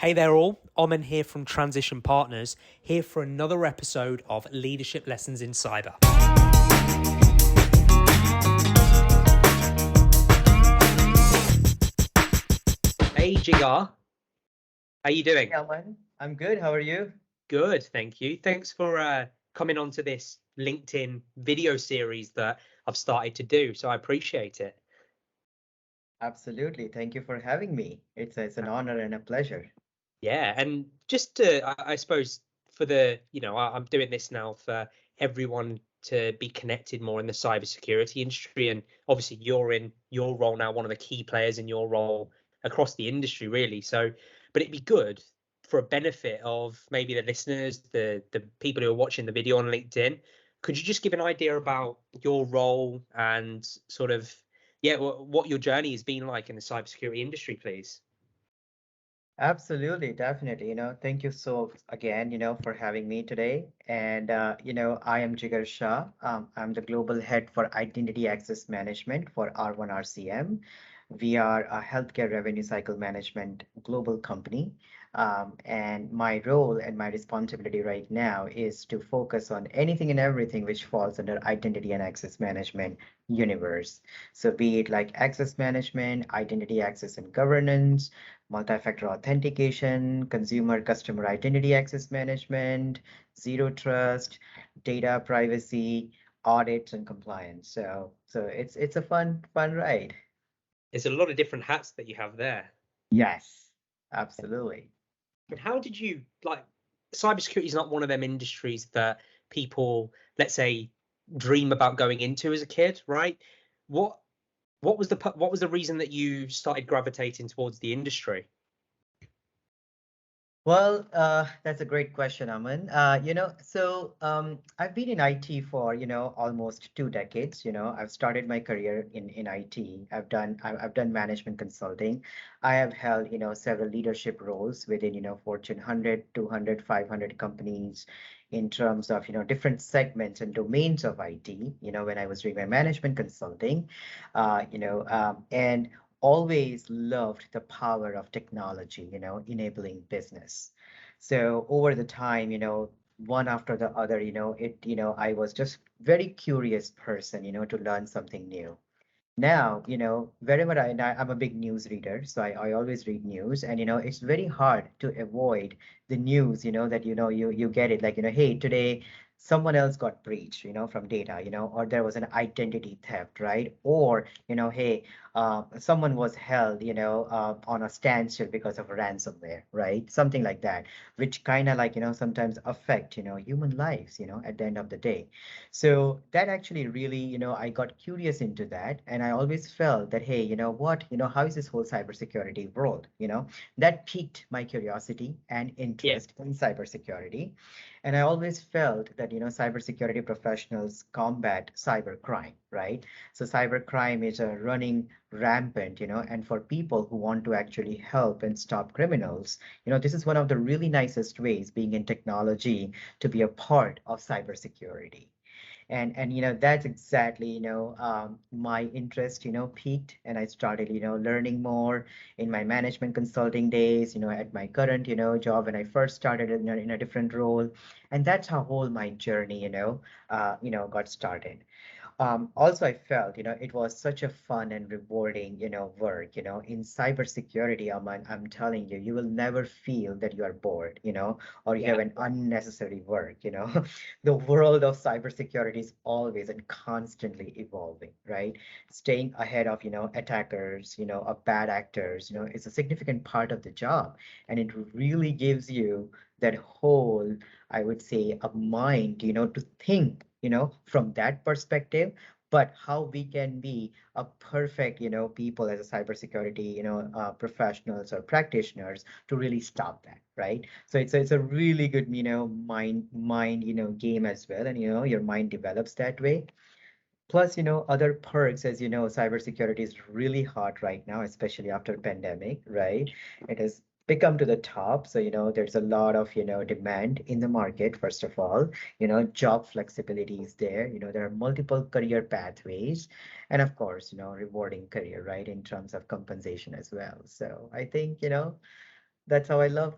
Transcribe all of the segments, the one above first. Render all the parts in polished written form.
Hey there all, Aman here from Transition Partners, here for another episode of Leadership Lessons in Cyber. Hey Jigar, how you doing? Hey, Aman. I'm good. How are you? Good, thank you. Thanks for coming on to this LinkedIn video series that I've started to do, so I appreciate it. Absolutely. Thank you for having me. It's an honor and a pleasure. Yeah, and just to, I suppose, for the, I'm doing this now for everyone to be connected more in the cybersecurity industry. And obviously, you're in your role now, one of the key players in your role across the industry, really. So, but it'd be good for a benefit of maybe the listeners, the people who are watching the video on LinkedIn. Could you just give an idea about your role and sort of, yeah, what your journey has been like in the cybersecurity industry, please? Absolutely, definitely. Thank you so again, for having me today. And I am Jigar Shah. I'm the global head for identity access management for R1 RCM. We are a healthcare revenue cycle management global company. And my role and my responsibility right now is to focus on anything and everything which falls under identity and access management universe. So be it like access management, identity access and governance, multi-factor authentication, consumer customer identity access management, zero trust, data privacy, audits and compliance. So it's a fun ride. There's a lot of different hats that you have there. Yes, absolutely. And how did you like cybersecurity is not one of them industries that people, let's say, dream about going into as a kid, right? What what was the reason that you started gravitating towards the industry? Well, that's a great question, Aman. I've been in IT for, almost 2 decades. I've started my career in IT. I've done management consulting. I have held, several leadership roles within, Fortune 100, 200, 500 companies in terms of, different segments and domains of IT, when I was doing my management consulting, and always loved the power of technology, enabling business. So over the time, one after the other, I was just very curious person, to learn something new. Now, wherever I'm a big news reader, so I always read news, and it's very hard to avoid the news, that you get it like, hey, today someone else got breached, from data, or there was an identity theft, right? Or, hey, someone was held, on a standstill because of ransomware, right? Something like that, which kind of like, sometimes affect, human lives, at the end of the day. So that actually really, I got curious into that. And I always felt that, hey, you know what, how is this whole cybersecurity world? That piqued my curiosity and Yeah. interest in cybersecurity. And I always felt that, cybersecurity professionals combat cybercrime, right? So cybercrime is a running rampant, and for people who want to actually help and stop criminals, this is one of the really nicest ways being in technology to be a part of cybersecurity. And that's exactly my interest peaked, and I started learning more in my management consulting days, at my current job when I first started in a different role. And that's how whole my journey got started. Also, I felt, it was such a fun and rewarding, work, in cybersecurity. I'm telling you, you will never feel that you are bored, or you have Yeah. an unnecessary work, The world of cybersecurity is always and constantly evolving, right? Staying ahead of, attackers, of bad actors, is a significant part of the job. And it really gives you that whole, I would say, a mind, to think from that perspective, but how we can be a perfect, people as a cybersecurity, professionals or practitioners to really stop that, right? So it's a really good, mind, game as well, and your mind develops that way. Plus, other perks, as you know, cybersecurity is really hot right now, especially after pandemic, right? It has become to the top. So, there's a lot of, demand in the market, first of all. Job flexibility is there. There are multiple career pathways. And of course, rewarding career, right? In terms of compensation as well. So I think, That's how I love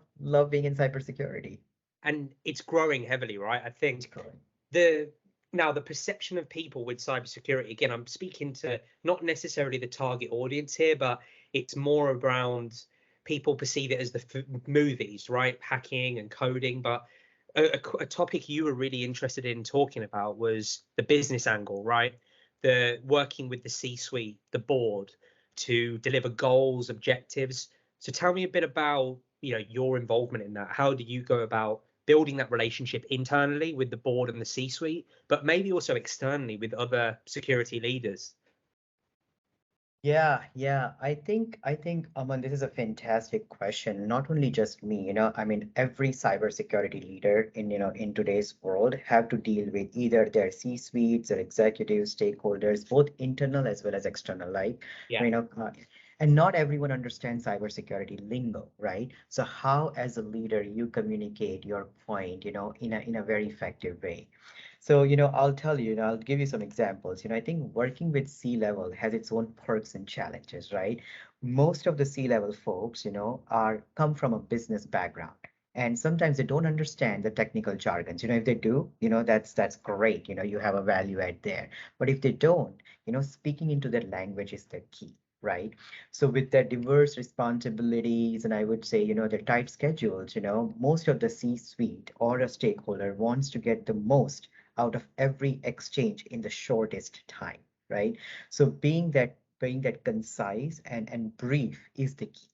being in cybersecurity. And it's growing heavily, right? I It's think growing. the now the perception of people with cybersecurity, again, I'm speaking to not necessarily the target audience here, but it's more around people perceive it as the movies, right? Hacking and coding. But a topic you were really interested in talking about was the business angle, right? The working with the C-suite, the board, to deliver goals, objectives. So tell me a bit about, your involvement in that. How do you go about building that relationship internally with the board and the C-suite, but maybe also externally with other security leaders? Yeah. I think, Aman, this is a fantastic question. Not only just me, I mean, every cybersecurity leader in today's world have to deal with either their C-suites or executives, stakeholders, both internal as well as external, like, Yeah. you know, uh, and not everyone understands cybersecurity lingo, right? So how, as a leader, you communicate your point, in a very effective way. So, I'll tell you, I'll give you some examples. I think working with C-level has its own perks and challenges, right? Most of the C-level folks, are come from a business background. And sometimes they don't understand the technical jargons. If they do, that's great. You have a value add there. But if they don't, speaking into their language is the key, right? So with their diverse responsibilities, and I would say, their tight schedules, most of the C-suite or a stakeholder wants to get the most out of every exchange in the shortest time, right? So being that concise and brief is the key.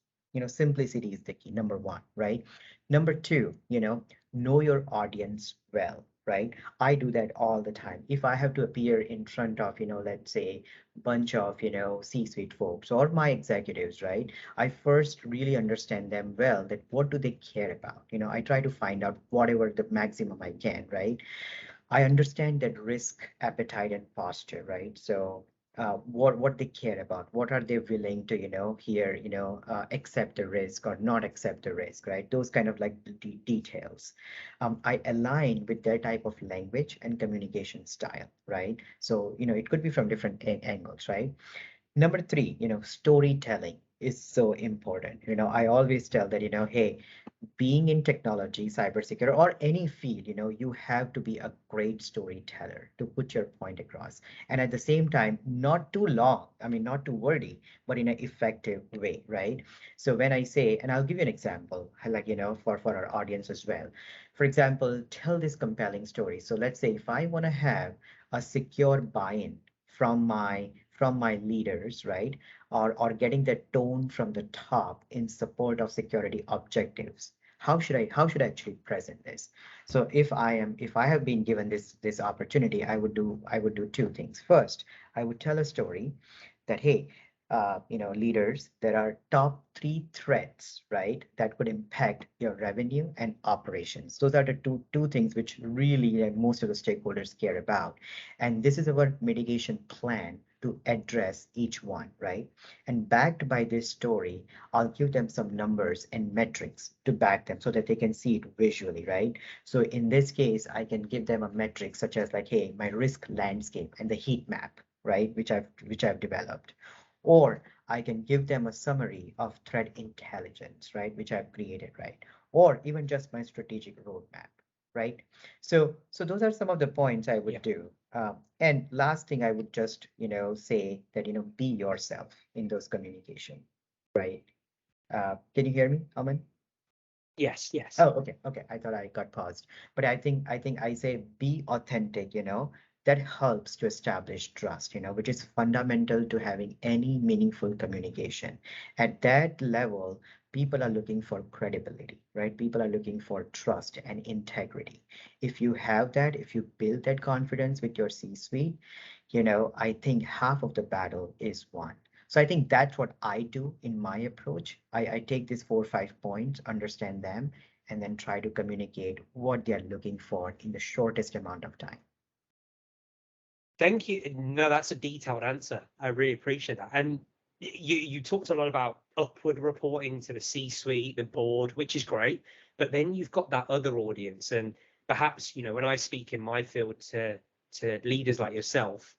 Simplicity is the key, number one, right? Number two, know your audience well, right? I do that all the time. If I have to appear in front of, let's say, bunch of, C-suite folks or my executives, right? I first really understand them well, that what do they care about? I try to find out whatever the maximum I can, right? I understand that risk, appetite, and posture, right? So, what they care about, what are they willing to, accept the risk or not accept the risk, right? Those kind of like the details. I align with their type of language and communication style, right? So, it could be from different angles, right? Number three, storytelling is so important. I always tell that, hey, being in technology, cybersecurity, or any field, you have to be a great storyteller to put your point across. And at the same time, not too long, I mean, not too wordy, but in an effective way, right? So when I say, and I'll give you an example, like, for our audience as well. For example, tell this compelling story. So let's say if I want to have a secure buy-in from my leaders, right? Or getting the tone from the top in support of security objectives. How should I actually present this? So if I have been given this opportunity, I would do two things. First, I would tell a story that, hey, leaders, there are top three threats, right, that could impact your revenue and operations. Those are the two things which really, most of the stakeholders care about. And this is our mitigation plan to address each one, right? And backed by this story, I'll give them some numbers and metrics to back them so that they can see it visually, right? So in this case, I can give them a metric such as like, hey, my risk landscape and the heat map, right, which I've developed. Or I can give them a summary of threat intelligence, right, which I've created, right? Or even just my strategic roadmap, right? So those are some of the points I Yeah. would do. And last thing I would just, say that, be yourself in those communication, right? Can you hear me, Aman? Yes, yes. Oh, okay. I thought I got paused. But I think I say be authentic, that helps to establish trust, which is fundamental to having any meaningful communication. At that level, people are looking for credibility, right? People are looking for trust and integrity. If you have that, if you build that confidence with your C-suite, I think half of the battle is won. So I think that's what I do in my approach. I take these 4 or 5 points, understand them, and then try to communicate what they're looking for in the shortest amount of time. Thank you. No, that's a detailed answer. I really appreciate that. And you talked a lot about upward reporting to the C-suite, the board, which is great. But then you've got that other audience, and perhaps, when I speak in my field to leaders like yourself,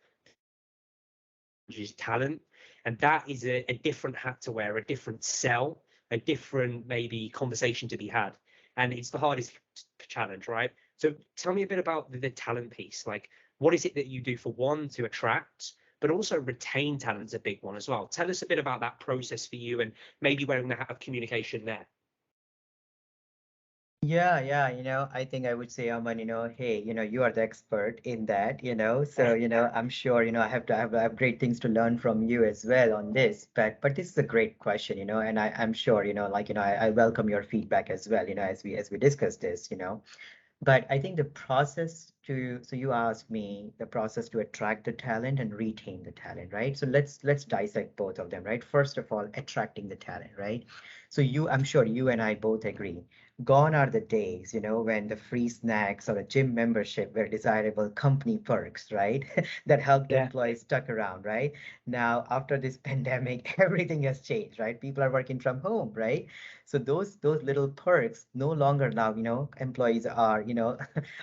which is talent, and that is a different hat to wear, a different sell, a different maybe conversation to be had. And it's the hardest challenge, right? So tell me a bit about the talent piece. Like, what is it that you do for one to attract, but also retain talent's a big one as well. Tell us a bit about that process for you and maybe wearing the hat of communication there. Yeah, yeah, I think I would say, Aman, hey, you are the expert in that, so, I'm sure, I have great things to learn from you as well on this, but this is a great question, and I'm sure, like, I welcome your feedback as well, as we discuss this, but I think the process to, so you asked me the process to attract the talent and retain the talent, right? So let's dissect both of them, right? First of all, attracting the talent, right? So I'm sure you and I both agree. Gone are the days, when the free snacks or a gym membership were desirable company perks, right? That helped Yeah. employees stuck around, right? Now, after this pandemic, everything has changed, right? People are working from home, right? So those little perks no longer now, employees are,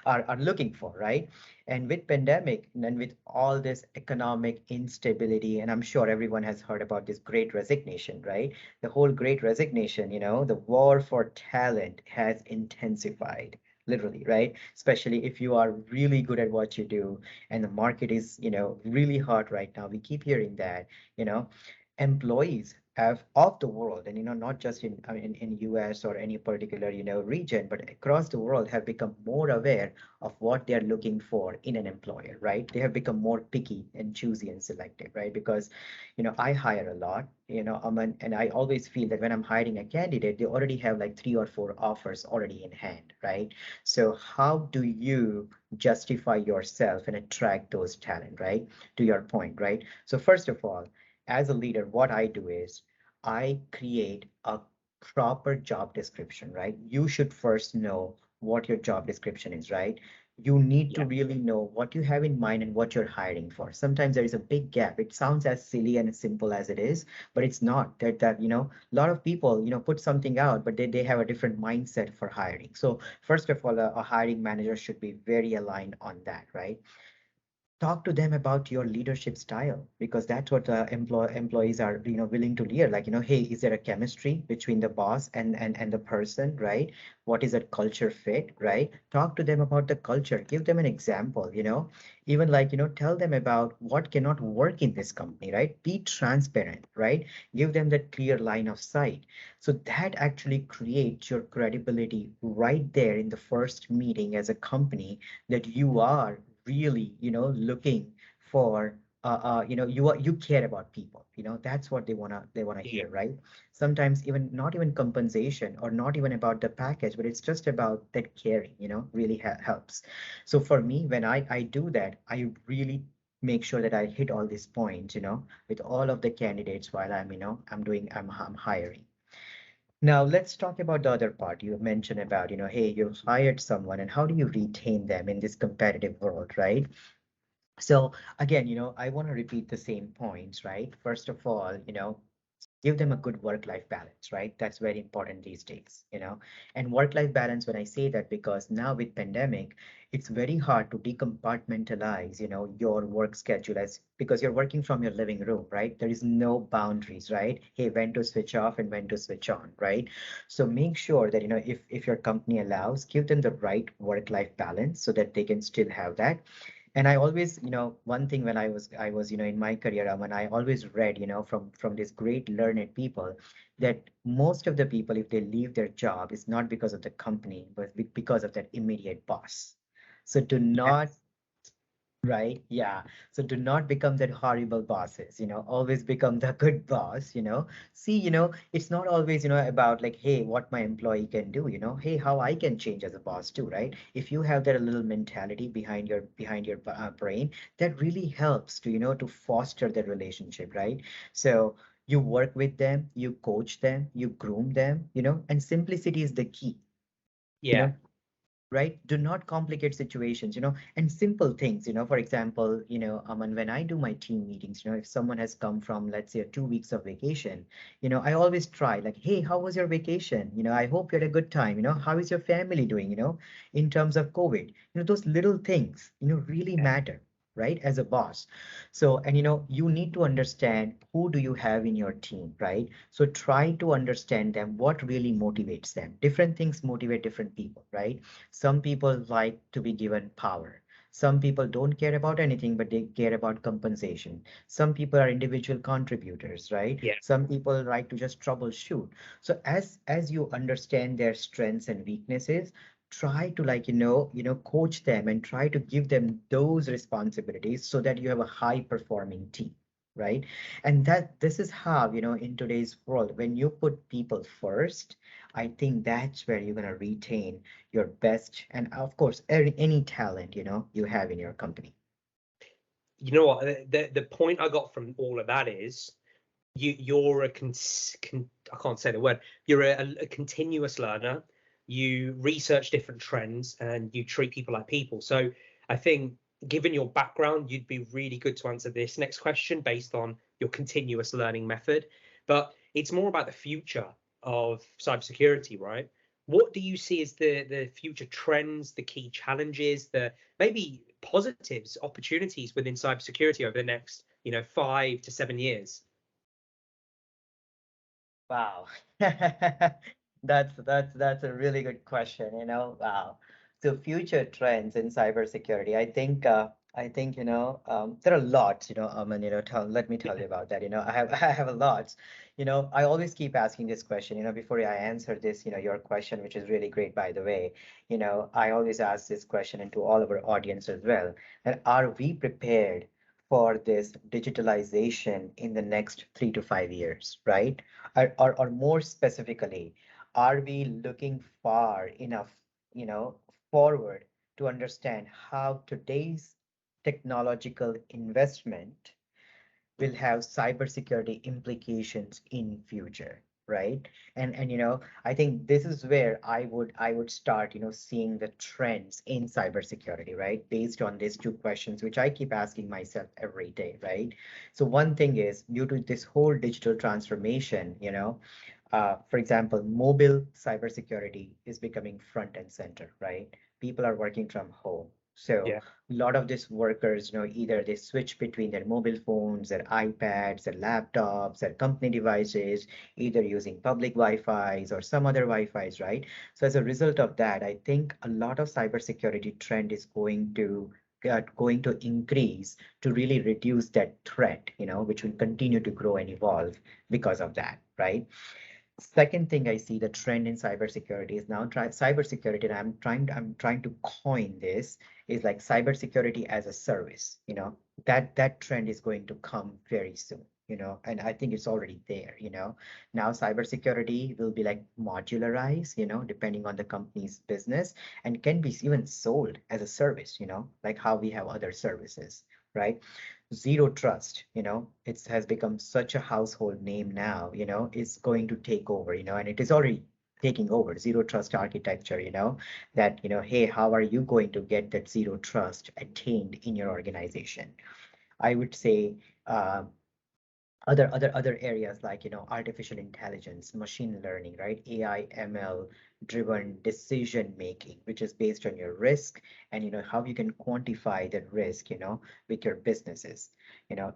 are looking for, right? And with pandemic and with all this economic instability, and I'm sure everyone has heard about this great resignation, right? The whole great resignation, the war for talent has intensified. Literally, right? Especially if you are really good at what you do and the market is, really hot right now. We keep hearing that, you know, employees have of the world, and not just in in US or any particular region, but across the world have become more aware of what they are looking for in an employer, right? They have become more picky and choosy and selective, right? Because I hire a lot, and I always feel that when I'm hiring a candidate, they already have like 3 or 4 offers already in hand, right? So how do you justify yourself and attract those talent, right? To your point, right? So first of all, as a leader, what I do is I create a proper job description, right? You should first know what your job description is, right? You need to Yeah. really know what you have in mind and what you're hiring for. Sometimes there is a big gap. It sounds as silly and as simple as it is, but it's not. A lot of people, put something out, but they have a different mindset for hiring. So first of all, a hiring manager should be very aligned on that, right? Talk to them about your leadership style, because that's what employees are willing to hear, like, hey, is there a chemistry between the boss and the person, right? What is that culture fit, right? Talk to them about the culture, give them an example, even like, tell them about what cannot work in this company, right? Be transparent, right? Give them that clear line of sight. So that actually creates your credibility right there in the first meeting as a company, that you are really looking for you care about people. That's what they want to Yeah. hear, right? Sometimes even not even compensation or not even about the package, but it's just about that caring, really helps. So for me, when I do that, I really make sure that I hit all these points, with all of the candidates while I'm hiring. Now let's talk about the other part. You mentioned about, hey, you've hired someone and how do you retain them in this competitive world, right? So again, I want to repeat the same points, right? First of all, give them a good work-life balance, right? That's very important these days, And work-life balance, when I say that, because now with pandemic, it's very hard to decompartmentalize, your work schedule, as because you're working from your living room, right? There is no boundaries, right? Hey, when to switch off and when to switch on, right? So make sure that, if your company allows, give them the right work-life balance so that they can still have that. And I always, one thing when I was in my career, when I always read, from these great learned people, that most of the people, if they leave their job, it's not because of the company, but because of that immediate boss. So do not. Yes. Right. Yeah. So do not become that horrible bosses, always become the good boss, See, it's not always, about like, hey, what my employee can do, hey, how I can change as a boss too, right? If you have that little mentality behind your brain, that really helps to, to foster that relationship, right? So you work with them, you coach them, you groom them, and simplicity is the key, you Yeah. know right? Do not complicate situations, and simple things, for example, Aman, when I do my team meetings, if someone has come from, let's say, 2 weeks of vacation, I always try like, hey, how was your vacation? I hope you had a good time. How is your family doing, in terms of COVID? Those little things, really Yeah. matter. right? As a boss. So, and you need to understand who do you have in your team, right? So try to understand them, what really motivates them. Different things motivate different people, right? Some people like to be given power. Some people don't care about anything, but they care about compensation. Some people are individual contributors, right? Yeah. Some people like to just troubleshoot. So as you understand their strengths and weaknesses, try to, like, coach them and try to give them those responsibilities so that you have a high performing team, right? And that this is how, in today's world, when you put people first, I think that's where you're going to retain your best and, of course, any talent, you have in your company. You know what? The point I got from all of that is you're I can't say the word. You're a continuous learner. You research different trends and you treat people like people. So I think, given your background, you'd be really good to answer this next question based on your continuous learning method. But it's more about the future of cybersecurity, right? What do you see as the future trends, the key challenges, the maybe positives, opportunities within cybersecurity over the next, 5 to 7 years? Wow. That's a really good question, Wow. So future trends in cybersecurity, I think there are lots, Aman, let me tell you about that. I have a lot. I always keep asking this question, before I answer this, your question, which is really great, by the way. I always ask this question into all of our audience as well. That are we prepared for this digitalization in the next 3 to 5 years, right? Or more specifically, are we looking far enough, you know, forward to understand how today's technological investment will have cybersecurity implications in future, right? And I think this is where I would start, seeing the trends in cybersecurity, right? Based on these two questions, which I keep asking myself every day, right? So one thing is, due to this whole digital transformation, for example, mobile cybersecurity is becoming front and center, right? People are working from home. So Yeah. a lot of these workers, either they switch between their mobile phones, their iPads, their laptops, their company devices, either using public Wi-Fi's or some other Wi-Fi's, right? So as a result of that, I think a lot of cybersecurity trend is going to increase to really reduce that threat, which will continue to grow and evolve because of that, right? Second thing I see the trend in cybersecurity is now cybersecurity, and I'm trying to coin this, is like cybersecurity as a service. That trend is going to come very soon. And I think it's already there. Now cybersecurity will be like modularized, depending on the company's business, and can be even sold as a service. Like how we have other services, right? Zero trust, it has become such a household name now, is going to take over, and it is already taking over. Zero trust architecture, that, hey, how are you going to get that zero trust attained in your organization? I would say, uh, other areas like, artificial intelligence, machine learning, right? AI, ML driven decision making, which is based on your risk, and how you can quantify that risk, with your businesses.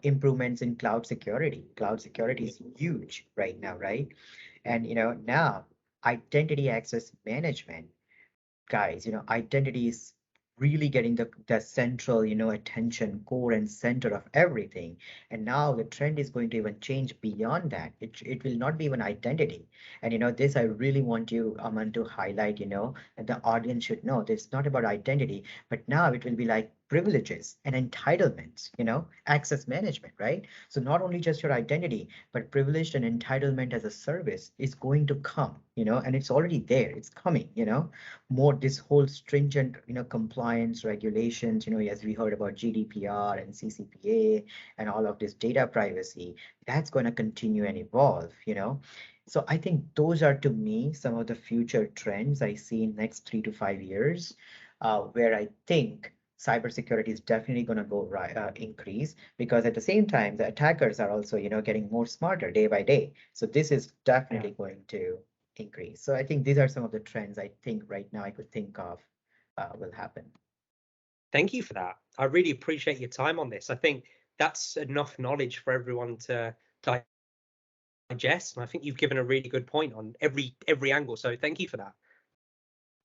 Improvements in cloud security is huge right now, right? And now identity access management, guys, identity is really getting the central, attention, core and center of everything. And now the trend is going to even change beyond that. It will not be even identity. And this I really want you, Aman, to highlight, and the audience should know that it's not about identity, but now it will be like privileges and entitlements, access management, right? So not only just your identity, but privileged and entitlement as a service is going to come, and it's already there, it's coming, more this whole stringent, compliance regulations, as we heard about GDPR and CCPA and all of this data privacy, that's going to continue and evolve, So I think those are, to me, some of the future trends I see in next 3 to 5 years, where I think cybersecurity is definitely going to go increase, because at the same time the attackers are also, getting more smarter day by day. So this is Yeah. definitely going to increase. So I think these are some of the trends I think right now I could think of will happen. Thank you for that. I really appreciate your time on this. I think that's enough knowledge for everyone to digest, and I think you've given a really good point on every angle. So thank you for that.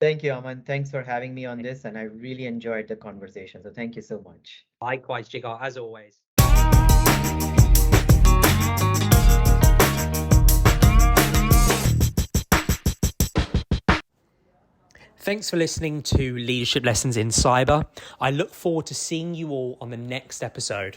Thank you, Aman. Thanks for having me on this, and I really enjoyed the conversation. So thank you so much. Likewise, Jigar, as always. Thanks for listening to Leadership Lessons in Cyber. I look forward to seeing you all on the next episode.